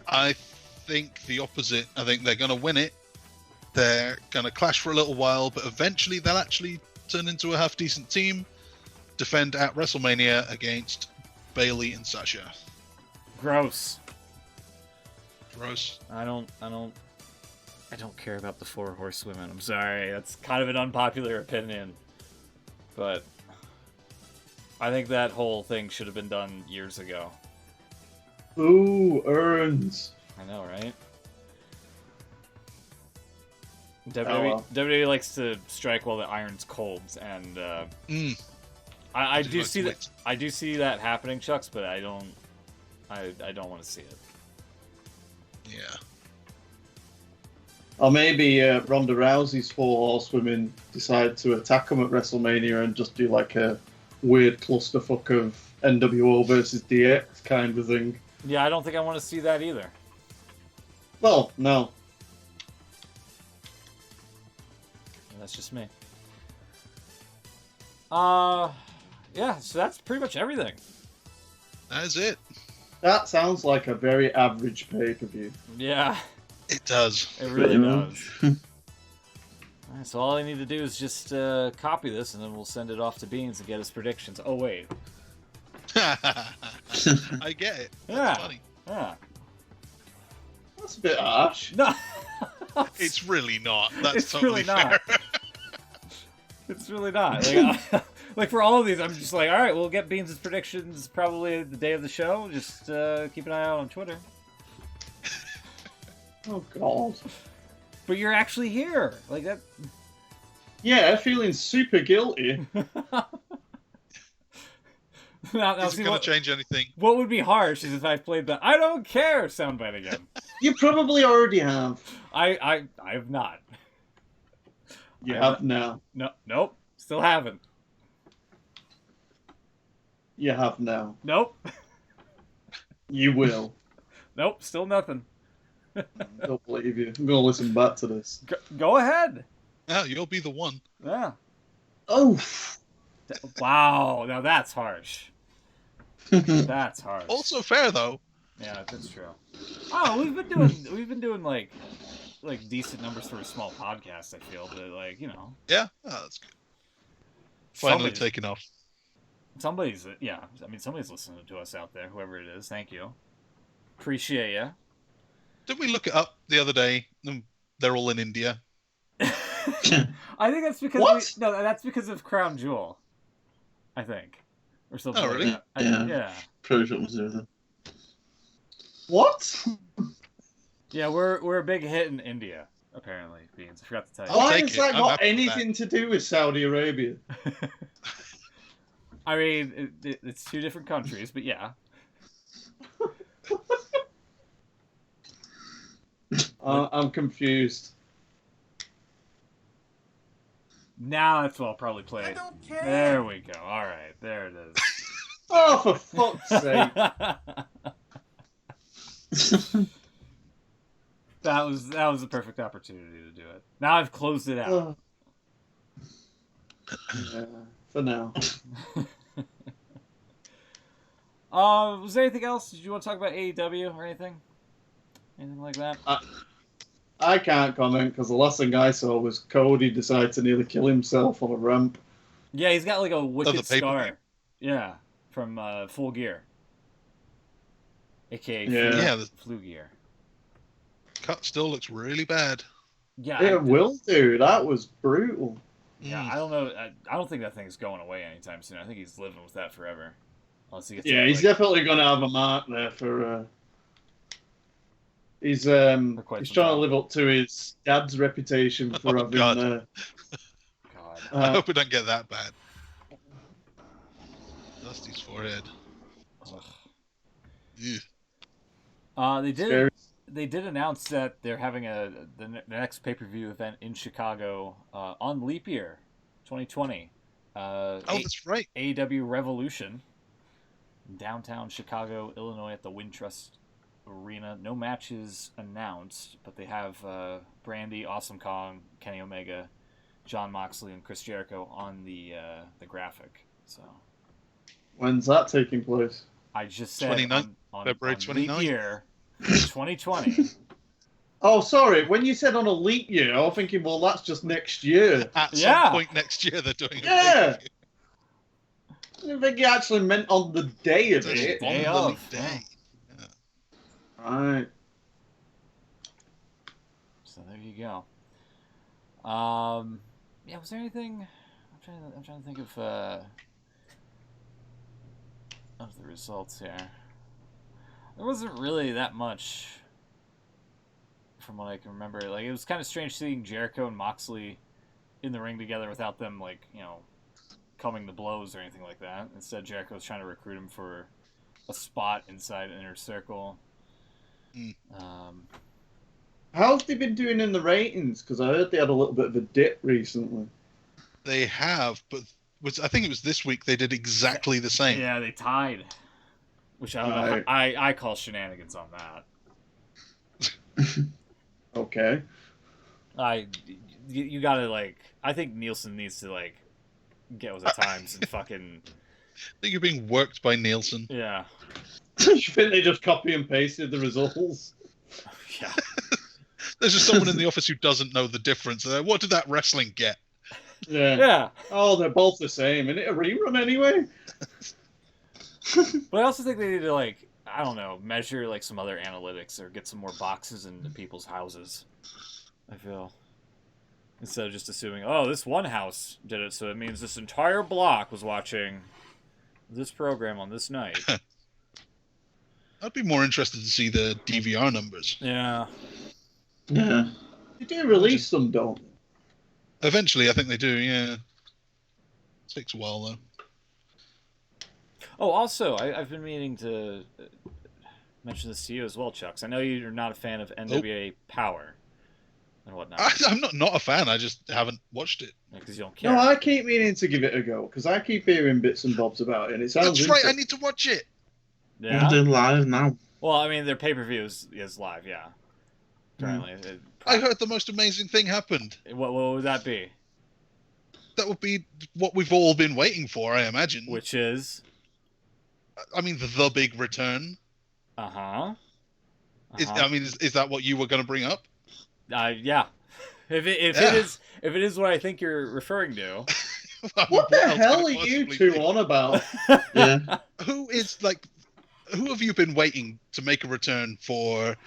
I think the opposite. I think they're going to win it. They're going to clash for a little while, but eventually they'll actually turn into a half-decent team, defend at WrestleMania against Bayley and Sasha. gross. Gross. I don't care about the 4 horsewomen. I'm sorry. That's kind of an unpopular opinion. But I think that whole thing should have been done years ago. Ooh, urns. I know, right? well. WWE likes to strike while the iron's cold, and I do see that. I do see that happening, Chucks, but I don't want to see it. Yeah. Or maybe Ronda Rousey's 4 horsewomen decide to attack them at WrestleMania and just do like a weird clusterfuck of NWO versus DX kind of thing. Yeah, I don't think I want to see that either. Well, no. That's just me. Yeah, so that's pretty much everything. That is it. That sounds like a very average pay-per-view. Yeah, It does. it really Pretty does. much. Alright, so all I need to do is just copy this, and then we'll send it off to Beans and get his predictions. Oh, wait. I get it. That's Yeah. funny. Yeah. That's a bit harsh. No. It's really not. That's It's totally really not. fair. It's really not. Like for all of these, I'm just like, all right, we'll get Beans' predictions probably the day of the show. Just keep an eye out on Twitter. Oh, God. But you're actually here. Like that. Yeah, feeling super guilty. Now Isn't see, going to change anything. what would be harsh is if I played the "I don't care" soundbite again. You probably already have. I have not. You have now. No, nope, still haven't. You have now. Nope, You will. nope, still nothing. I don't believe you. I'm going to listen back to this. Go ahead. Yeah, you'll be the one. Yeah. Oh. Wow. Now that's harsh. That's harsh. Also fair though. Yeah, that's true. Oh, we've been doing like decent numbers for a small podcast. I feel, but like Yeah, that's good. Finally somebody's- taken off. Somebody's somebody's listening to us out there. Whoever it is, thank you. Appreciate ya. Did we look it up the other day? They're all in India. I think that's because What? that's because of Crown Jewel. I think, or something. Oh, like really? that. Yeah. Yeah. Probably something to do with it. What? Yeah, we're a big hit in India, apparently. Beans, I forgot to tell you. I'll Why take has it. that I'm got happy with anything to do with Saudi Arabia? I mean, it's 2 different countries, but yeah. I'm confused. Now that's what I'll probably play. I don't care. There we go. All right, there it is. Oh, for fuck's sake. That was the perfect opportunity to do it. Now I've closed it out. Yeah, for now. Was there anything else? Did you want to talk about AEW or anything? Anything like that? I can't comment because the last thing I saw was Cody decide to nearly kill himself on a ramp. Yeah, he's got like a wicked the pay-per-view? scar. Yeah, from Full Gear, aka Yeah. Flu Gear. Cut still looks really bad. Yeah, It will do. That was brutal. Yeah, I don't know. I don't think that thing's going away anytime soon. I think he's living with that forever. Unless he gets He's definitely going to have a mark there for. He's trying to live up to his dad's reputation for having. God. I hope it don't get that bad. Dusty's forehead. They did announce that they're having the next pay-per-view event in Chicago on leap year, 2020. That's right. AEW Revolution, downtown Chicago, Illinois, at the Wintrust Arena. No matches announced, but they have Brandy, Awesome Kong, Kenny Omega, Jon Moxley, and Chris Jericho on the graphic. So, when's that taking place? I just said on February 29th. Leap year 2020. Oh, sorry. When you said on a leap year, I was thinking, well, that's just next year. At some point next year, they're doing it. Yeah. I didn't think you actually meant on the day of it. Day on of. the day. Yeah. Right. So there you go. Yeah, was there anything? I'm trying to think of the results here. There wasn't really that much from what I can remember. Like, it was kind of strange seeing Jericho and Moxley in the ring together without them, like, coming to blows or anything like that. Instead, Jericho was trying to recruit him for a spot inside Inner Circle. How's they been doing in the ratings? Because I heard they had a little bit of a dip recently. They have, but I think it was this week they did exactly the same. Yeah, they tied. Which I don't know. I call shenanigans on that. Okay. You gotta, like... I think Nielsen needs to, like, get with the times and fucking... I think you're being worked by Nielsen. Yeah. You think they just copy and pasted the results? Yeah. There's just someone in the office who doesn't know the difference. What did that wrestling get? Yeah. Oh, they're both the same. Isn't it a rerun anyway? But I also think they need to, like, I don't know, measure, like, some other analytics or get some more boxes into people's houses. I feel. Instead of just assuming, oh, this one house did it, so it means this entire block was watching this program on this night. I'd be more interested to see the DVR numbers. Yeah. Yeah. They do release them, don't they? Eventually, I think they do, yeah. It takes a while, though. Oh, also, I've been meaning to mention this to you as well, Chucks. I know you're not a fan of NWA Power and whatnot. I'm not a fan. I just haven't watched it. Because you don't care. No, I keep meaning to give it a go because I keep hearing bits and bobs about it. And it sounds That's right. I need to watch it. Yeah. I'm doing live now. Well, I mean, their pay-per-view is live, yeah. Currently. I heard the most amazing thing happened. What would that be? That would be what we've all been waiting for, I imagine. Which is? I mean, the big return. Uh-huh. Is that what you were going to bring up? Yeah. If it is what I think you're referring to. What the hell are you two on about? Yeah. Who have you been waiting to make a return for?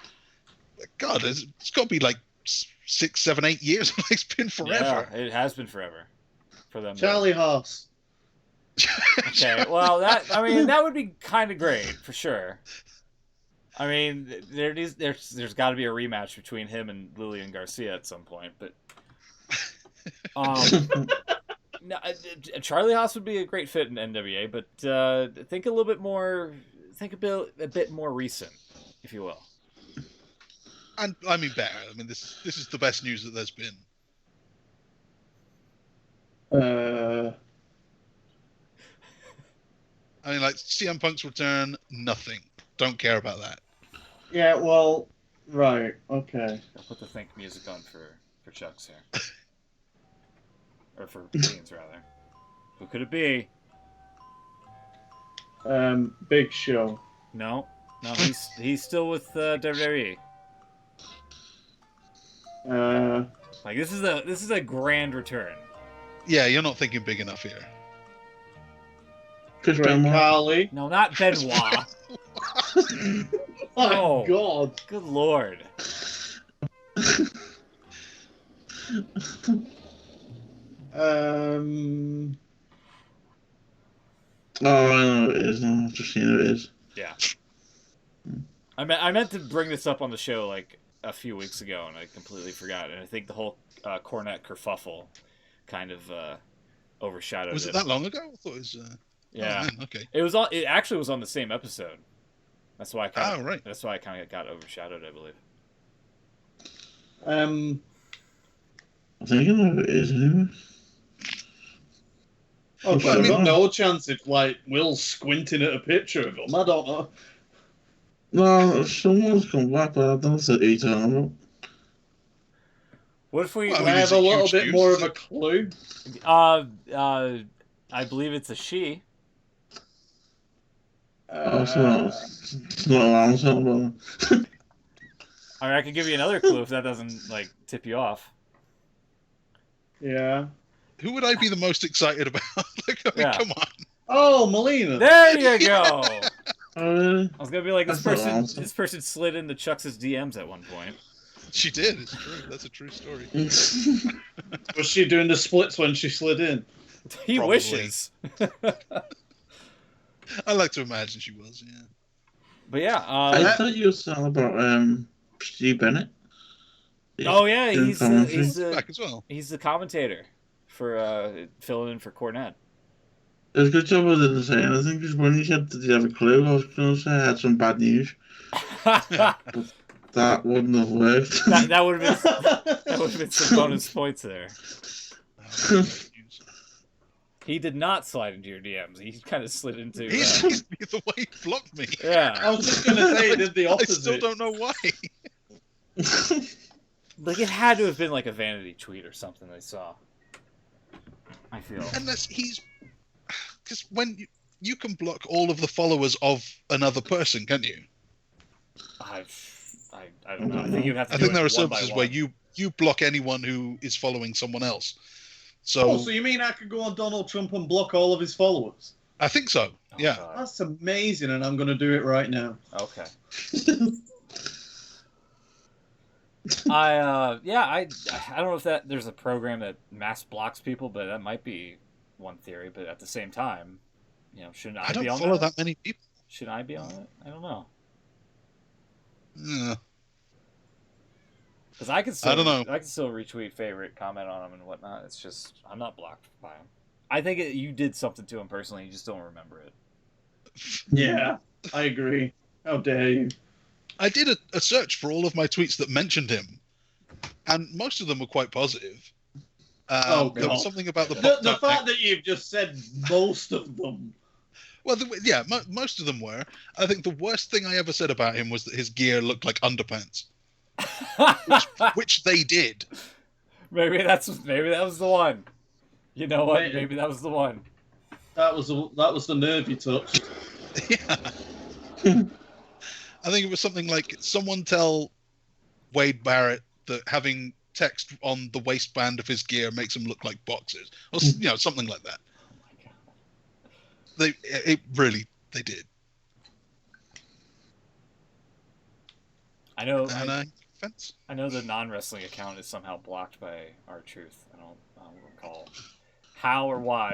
God, it's got to be like 6, 7, 8 years. It's been forever. Yeah, it has been forever for them. Charlie Haas. Okay, well, that would be kind of great for sure. I mean, there's got to be a rematch between him and Lillian Garcia at some point, but no, Charlie Haas would be a great fit in NWA, but think a little bit more, a bit more recent, if you will. And I mean, better. I mean, this is the best news that there's been. I mean, like, CM Punk's return, nothing. Don't care about that. Yeah, well, right, okay. I'll put the think music on for Chuck's here. Or for Beans, rather. Who could it be? Big Show. No, he's still with WWE. Like this is a grand return. Yeah, you're not thinking big enough here. Chris Great Benoit. Carly. No, not Benoit. My No. God. Good lord. Oh, I know it is. No, I've just seen who it is. Yeah. I meant to bring this up on the show like a few weeks ago, and I completely forgot. And I think the whole Cornette kerfuffle kind of overshadowed Was it it. that long ago? I thought it was. Yeah. Oh, man, okay. It actually was on the same episode. That's why I kind of. Oh, right. That's why I kind of got overshadowed, I believe. I think I know who it is anyway. Oh, Well, I've got no chance if, like, Will's squinting at a picture of him. I don't know. No, someone's come back, but I don't know who you're talking about. What if we? Well, Can I mean, I have is a it little huge bit news? more Is of a it- clue? I believe it's a she. Oh, it's not around something. I mean, I could give you another clue if that doesn't like tip you off. Yeah. Who would I be the most excited about? Like, I mean, Yeah. come on. Oh, Melina. There you go. Oh, really? I was gonna be like, this That's not person. This person slid into Chuck's DMs at one point. She did. It's true. That's a true story. Was she doing the splits when she slid in? He Probably. wishes. I like to imagine she was. Yeah. But yeah. I thought you were talking about Steve Bennett. Oh yeah, Doing commentary. Back as well. he's the commentator for filling in for Cornette. It was a good job I didn't say anything, because when you said, did you have a clue, I was going to say I had some bad news. That wouldn't have worked. that would have been some bonus points there. He did not slide into your DMs. He kind of slid into. He's the way he blocked me. Yeah, I was just going to say he did the I opposite. still don't know why. like it had to have been like a vanity tweet or something they saw. I feel. Unless he's, because when you can block all of the followers of another person, can't you? I don't know. I think you have to. I do think it there are one by services where one. you block anyone who is following someone else. Oh, So so you mean I could go on Donald Trump and block all of his followers? I think so. Oh, Yeah. God. That's amazing, and I'm going to do it right now. Okay. I don't know if that there's a program that mass blocks people, but that might be one theory. But at the same time, shouldn't I I don't be on follow that? that many people. Should I be on it? I don't know. Yeah. Because I can still, I don't know. I can still retweet, favorite, comment on them, and whatnot. It's just I'm not blocked by him. I think you did something to him personally. You just don't remember it. Yeah, I agree. How dare you? I did a search for all of my tweets that mentioned him, and most of them were quite positive. Oh, there was God. something about the The fact that you've just said most of them. Well, most of them were. I think the worst thing I ever said about him was that his gear looked like underpants, which they did. Maybe that was the one. You know what? Maybe. Maybe that was the one. That was the nerve you touched. Yeah. I think it was something like, someone tell Wade Barrett that having text on the waistband of his gear makes him look like boxers, or something like that. Oh my god. They did. I know. And offense. I know the non-wrestling account is somehow blocked by R-Truth. I don't recall how or why.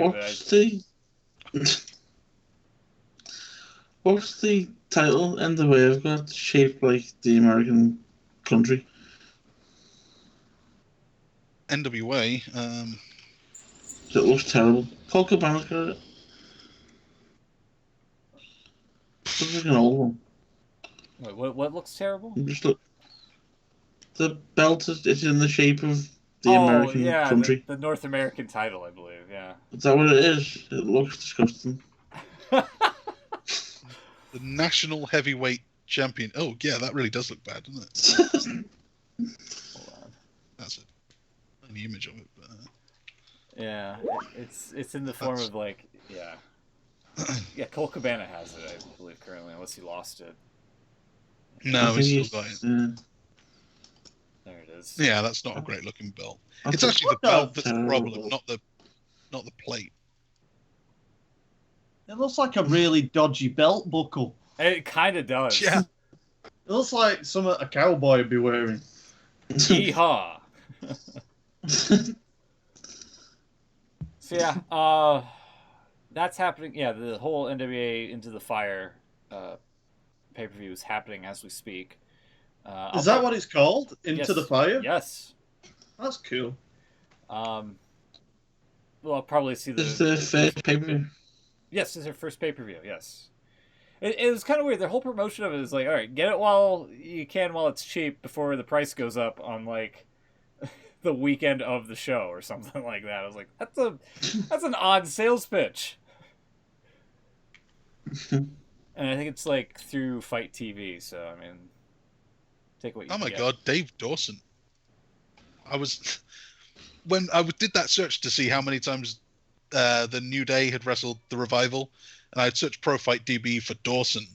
What's the title NWA have got shaped like the American country? NWA. It looks terrible. Colt Cabana's got it. Looks like an old one. Wait, what looks terrible? Just look. The belt is in the shape of the American country. The North American title, I believe. Yeah. Is that what it is? It looks disgusting. The National Heavyweight Champion. Oh, yeah, that really does look bad, doesn't it? Hold on. That's an image of it. But, Yeah, it's in the form of like yeah. Colt Cabana has it, I believe, currently, unless he lost it. no, I he's think still got it. There it is. Yeah, that's not a great looking belt. I It's thought- actually the belt that's the problem, terrible. not the plate. It looks like a really dodgy belt buckle. It kind of does. Yeah. It looks like something a cowboy would be wearing. Yeehaw. So yeah, that's happening. Yeah, the whole NWA Into the Fire pay-per-view is happening as we speak. Is that what it's called? Into Yes. the Fire? Yes. That's cool. Well, I'll probably see the. It's the first paper. Yes, it's their first pay-per-view. Yes. It was kind of weird. The whole promotion of it is like, all right, get it while you can, while it's cheap, before the price goes up on like the weekend of the show or something like that. I was like, that's an odd sales pitch. And I think it's like through Fight TV. So I mean, take what you. Oh my get. God, Dave Dawson. When I did that search to see how many times the New Day had wrestled the Revival, and I had searched Pro Fight DB for Dawson,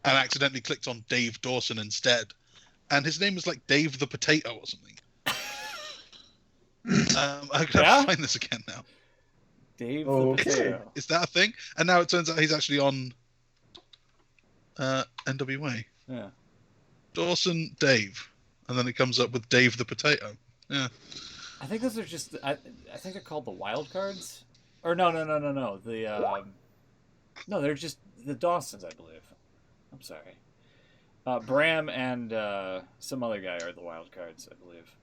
and accidentally clicked on Dave Dawson instead, and his name was like Dave the Potato or something. I gotta find this again now. Dave Oh, the okay. Potato. Is that a thing? And now it turns out he's actually on NWA. Yeah. Dawson Dave, and then it comes up with Dave the Potato. Yeah. I think those are just. I think they're called the wild cards. Or no. The no, they're just the Dawsons, I believe. I'm sorry. Bram and some other guy are the wild cards, I believe.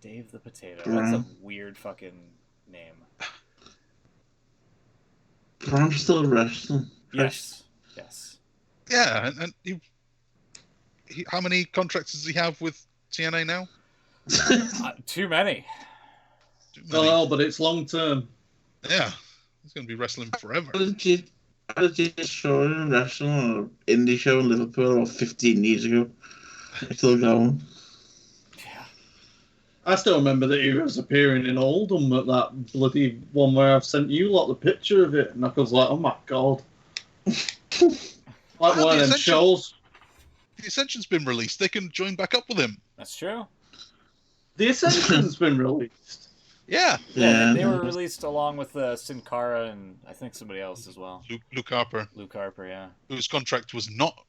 Dave the Potato. That's a weird fucking name. Bram's still wrestling. Yes. Yes. Yeah, and how many contracts does he have with TNA now? Too many. Too Oh, many. no, but it's long term. Yeah, he's going to be wrestling forever. How did you show him wrestling on an indie show in Liverpool about 15 years ago? It's still going. Yeah. I still remember that he was appearing in Oldham at that bloody one where I've sent you lot the picture of it, and I was like, oh my God. Like one of them shows. The Ascension's been released. They can join back up with him. That's true. The Ascension's been released. Yeah. Yeah, they were released along with Sin Cara and I think somebody else as well. Luke Harper. Luke Harper, yeah. Whose contract was not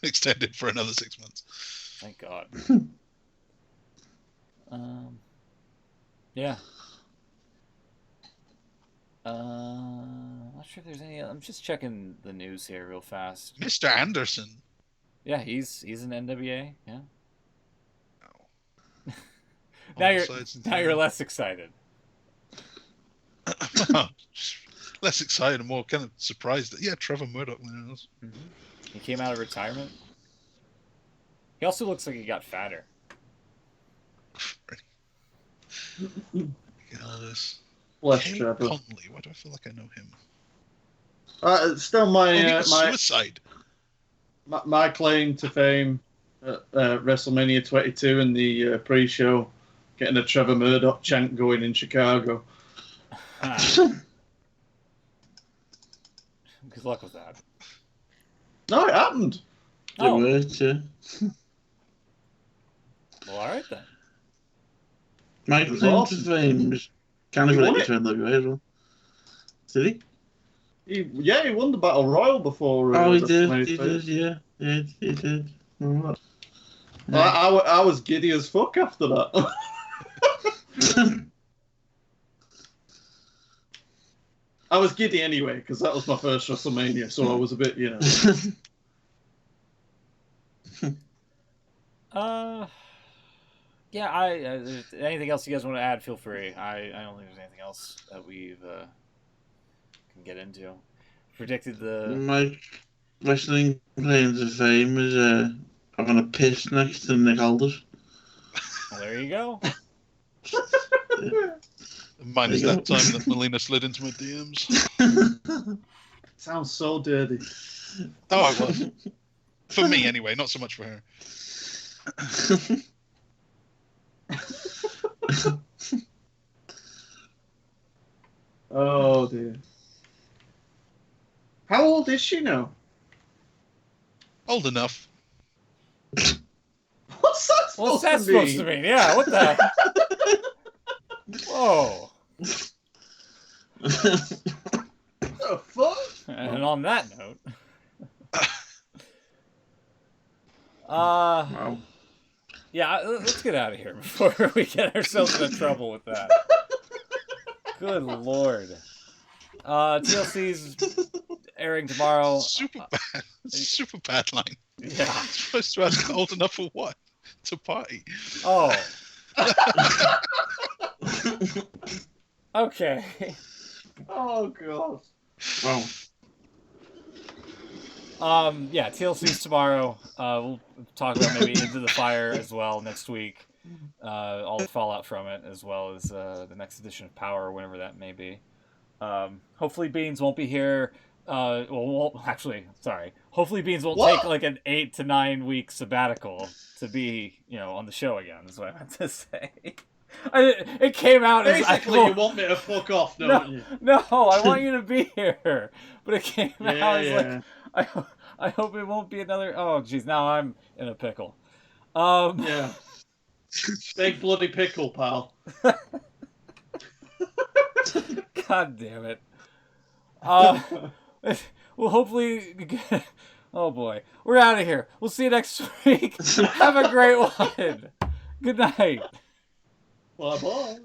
extended for another 6 months. Thank God. Yeah. Not sure if there's any. I'm just checking the news here real fast. Mr. Anderson. Yeah, he's an NWA. Yeah. Oh. Now you're less excited. Less excited and more kind of surprised that Trevor Murdoch. Mm-hmm. He came out of retirement. He also looks like he got fatter. Bless Kate Trevor. Conley. Why do I feel like I know him? Still He my was Suicide. my claim to fame at WrestleMania 22 in the pre-show, getting a Trevor Murdoch chant going in Chicago. Good luck with that. No, it happened. It worked, yeah. Well, all right then. My It was claim awesome. to fame is kind of He won related to NWA as well. Did he? He won the Battle Royal before. Oh, he did. WrestleMania He 22. did, yeah. Yeah, he did. Oh, I was giddy as fuck after that. I was giddy anyway, because that was my first WrestleMania, so I was a bit, Yeah. Anything else you guys want to add? Feel free. I don't think there's anything else that we've can get into. Predicted the. My wrestling claim to fame is having a piss next to Nick Aldis. Well, there you go. Minus There you that time that Melina slid into my DMs. Sounds so dirty. Oh, it was. For me, anyway. Not so much for her. Oh dear. How old is she now? Old enough. What's that What's that supposed to mean? Yeah, what the? Whoa. The fuck? And on that note, Wow. yeah, let's get out of here before we get ourselves into trouble with that. Good lord. TLC's airing tomorrow. Super bad. Super bad line. Yeah. Supposed to ask old enough for what? To party. Oh. Okay. Oh god. Wow. Yeah, TLC's tomorrow. We'll talk about maybe Into the Fire as well next week. All the fallout from it, as well as the next edition of Power, whenever that may be. Hopefully Beans won't be here. Hopefully Beans won't take like an 8 to 9 week sabbatical to be, on the show again, is what I meant to say. It came out Basically, as... you want me to fuck off, don't you? No, I want you to be here. But it came out as yeah. I hope it won't be another... Oh, jeez, now I'm in a pickle. Yeah. Big bloody pickle, pal. God damn it. Well, hopefully... Oh, boy. We're out of here. We'll see you next week. Have a great one. Good night. Bye-bye.